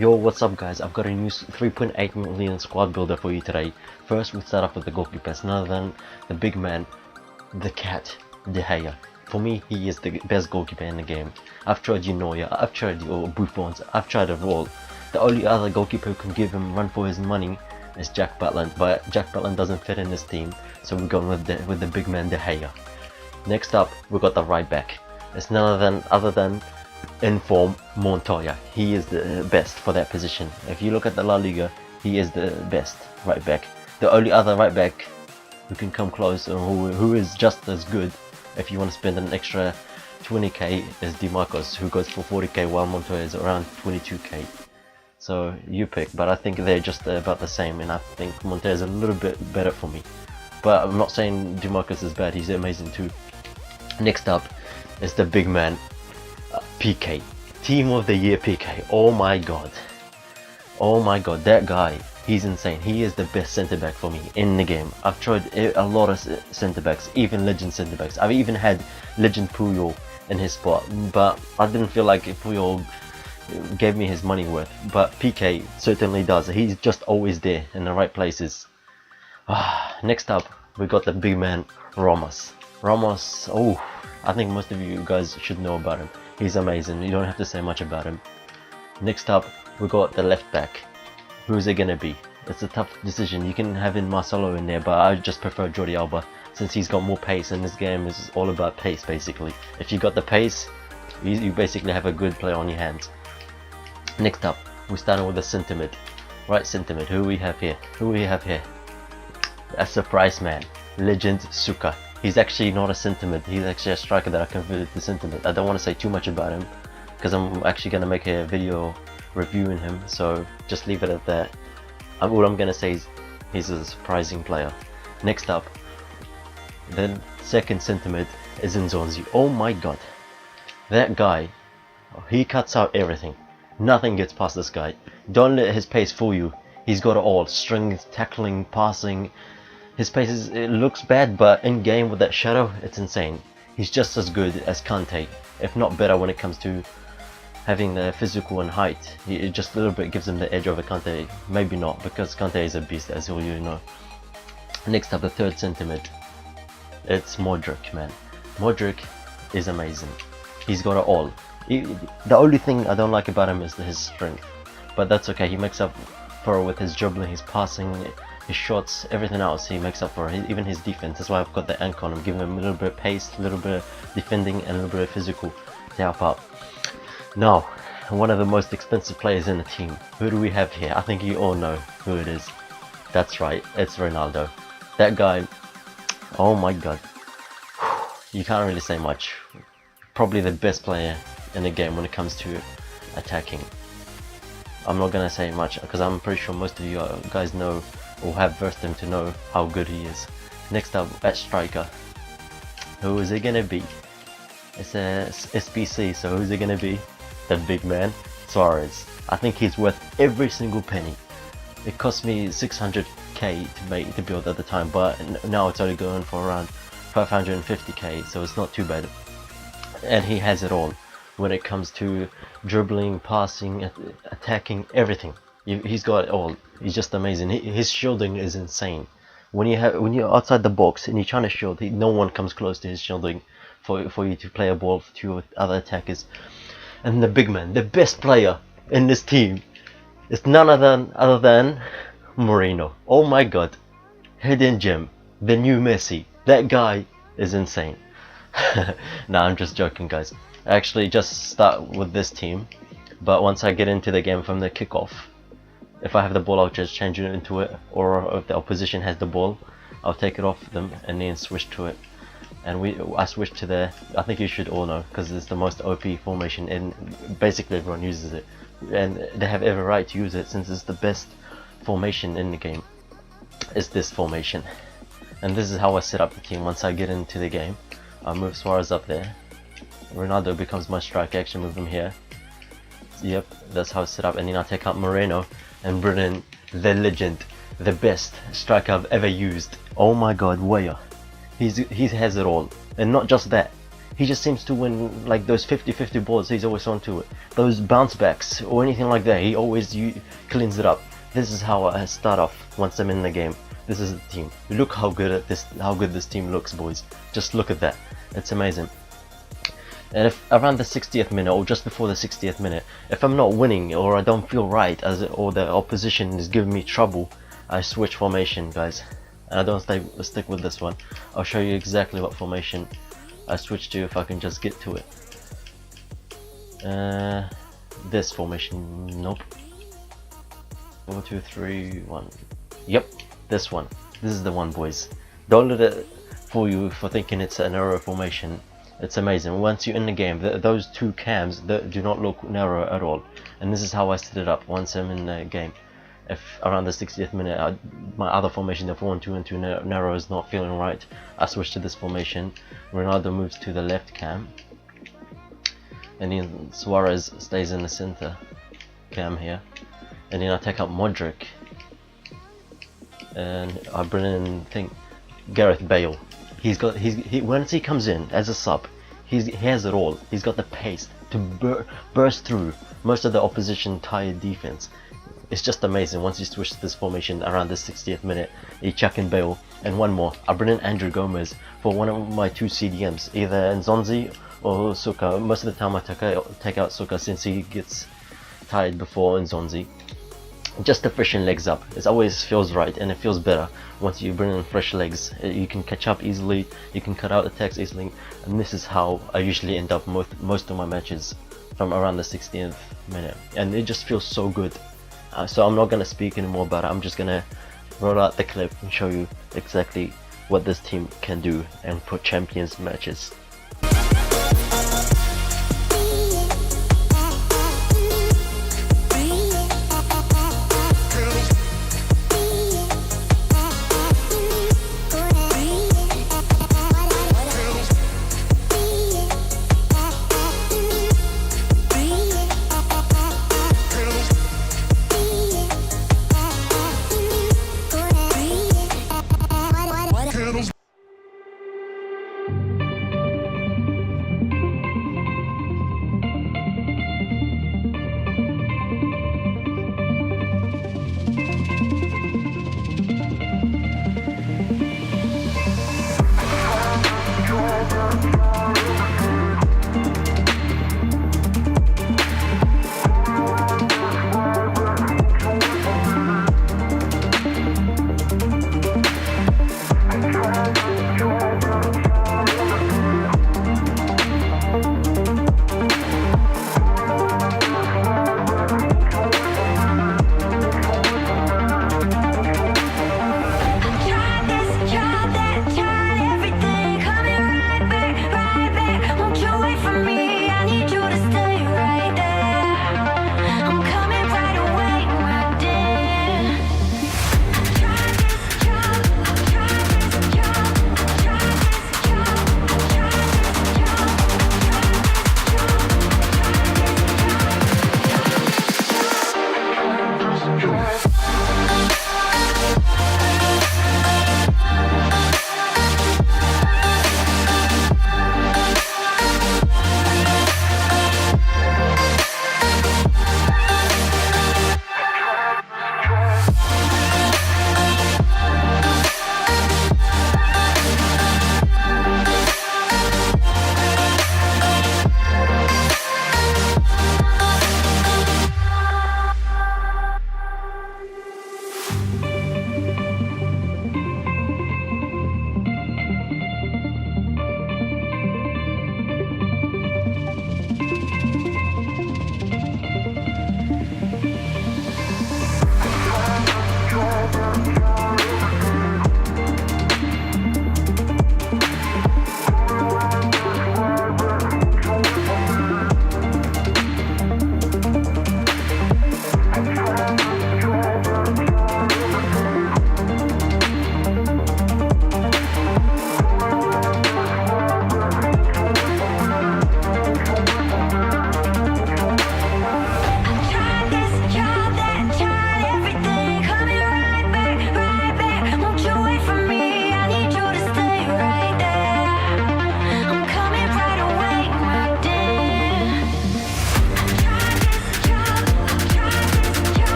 Yo, what's up guys? I've got a new 3.8 million squad builder for you today. First we start off with the goalkeepers, none other than the big man, the cat, De Gea. For me, he is the best goalkeeper in the game. I've tried Weah, I've tried Buffons, I've tried it all. The only other goalkeeper who can give him run for his money is Jack Butland, but Jack Butland doesn't fit in this team, so we're going with the big man De Gea. Next up, we got the right back. It's none other than in form Montoya. He is the best for that position. If you look at the La Liga, he is the best right back. The only other right back who can come close or who is just as good if you want to spend an extra 20k is DeMarcos, who goes for 40k while Montoya is around 22k. So you pick, but I think they're just about the same, and I think Montoya is a little bit better for me. But I'm not saying DeMarcos is bad, he's amazing too. Next up is the big man, PK. Team of the year PK. Oh my god. Oh my god, that guy, he's insane. He is the best centre back for me in the game. I've tried a lot of centre backs, even legend centre backs. I've even had legend Puyol in his spot, but I didn't feel like Puyol gave me his money worth. But PK certainly does. He's just always there in the right places. Next up, we got the big man Ramos. Ramos, oh, I think most of you guys should know about him. He's amazing, you don't have to say much about him. Next up, we got the left back. Who's it gonna be? It's a tough decision. You can have in Marcelo in there, but I just prefer Jordi Alba since he's got more pace, and this game is all about pace basically. If you got the pace, you basically have a good player on your hands. Next up, we're starting with the centre mid. Right centre mid, who we have here? Who we have here? A surprise man, legend Suka. He's actually not a centre mid, he's actually a striker that I converted to centre mid. I don't want to say too much about him because I'm actually going to make a video reviewing him, so just leave it at that. All I'm going to say is he's a surprising player. Next up, the second centre mid is Nzonzi. Oh my god, that guy, he cuts out everything. Nothing gets past this guy. Don't let his pace fool you. He's got it all, strength, tackling, passing. His pace it looks bad, but in game with that shadow, it's insane. He's just as good as Kante, if not better when it comes to having the physical and height. It just a little bit gives him the edge over Kante. Maybe not, because Kante is a beast, as all you know. Next up, the third centre mid. It's Modric, man. Modric is amazing. He's got it all. The only thing I don't like about him is his strength, but that's okay. He makes up for it with his dribbling, his passing, his shots, everything else he makes up for it, even his defense. That's why I've got the anchor on him, giving him a little bit of pace, a little bit of defending, and a little bit of physical to help out. Now, one of the most expensive players in the team. Who do we have here? I think you all know who it is. That's right, it's Ronaldo. That guy, oh my god. You can't really say much. Probably the best player in the game when it comes to attacking. I'm not gonna say much because I'm pretty sure most of you guys know or have versed him to know how good he is. Next up, at striker, who is it gonna be? It's a SPC, so who's it gonna be? The big man, Suarez. I think he's worth every single penny. It cost me 600k to build at the time, but now it's only going for around 550k, so it's not too bad. And he has it all when it comes to dribbling, passing, attacking, everything. He's got it all. He's just amazing. His shielding is insane. When you're outside the box and you're trying to shield, no one comes close to his shielding for you to play a ball to other attackers. And the big man, the best player in this team, is none other than Moreno. Oh my god, hidden gem, the new Messi. That guy is insane. Nah, I'm just joking, guys. I actually just start with this team, but once I get into the game from the kickoff, if I have the ball, I'll just change it into it, or if the opposition has the ball, I'll take it off them and then switch to it. And I switched to the, I think you should all know, because it's the most OP formation and basically everyone uses it, and they have every right to use it since it's the best formation in the game. It's this formation, and this is how I set up the team. Once I get into the game, I'll move Suarez up there. Ronaldo becomes my striker. Actually move him here. Yep, that's how it's set up. And then I'll take out Moreno and bring in the legend, the best striker I've ever used. Oh my god, Weah. He has it all. And not just that, He just seems to win like those 50-50 balls. He's always on to it. Those bounce backs or anything like that, he always cleans it up. This is how I start off once I'm in the game. This is the team. Look how good this team looks, boys. Just look at that. It's amazing. And if around the 60th minute or just before the 60th minute, if I'm not winning or I don't feel right, or the opposition is giving me trouble, I switch formation, guys. And I don't stick with this one. I'll show you exactly what formation I switch to if I can just get to it. This formation, nope. 4, 2, 3, 1. Yep, this one. This is the one, boys. Don't let it fool you for thinking it's a narrow formation. It's amazing. Once you're in the game, those two cams do not look narrow at all. And this is how I set it up once I'm in the game. If around the 60th minute, my other formation, the 4-1-2 narrow is not feeling right, I switch to this formation. Ronaldo moves to the left cam. And then Suarez stays in the center cam here. And then I take out Modric. And I bring in, Gareth Bale. Once he comes in as a sub, he has it all. He's got the pace to burst through most of the opposition tired defense. It's just amazing. Once you switch to this formation around the 60th minute, you chuck in Bale. And one more, I bring in Andrew Gomez for one of my two CDMs, either Nzonzi or Suka. Most of the time I take out Suka since he gets tired before Nzonzi. Just to freshen legs up. It always feels right and it feels better once you bring in fresh legs. You can catch up easily, you can cut out attacks easily, and this is how I usually end up most of my matches, from around the 60th minute, and it just feels so good. So I'm not going to speak anymore about it. I'm just going to roll out the clip and show you exactly what this team can do and for Champions matches.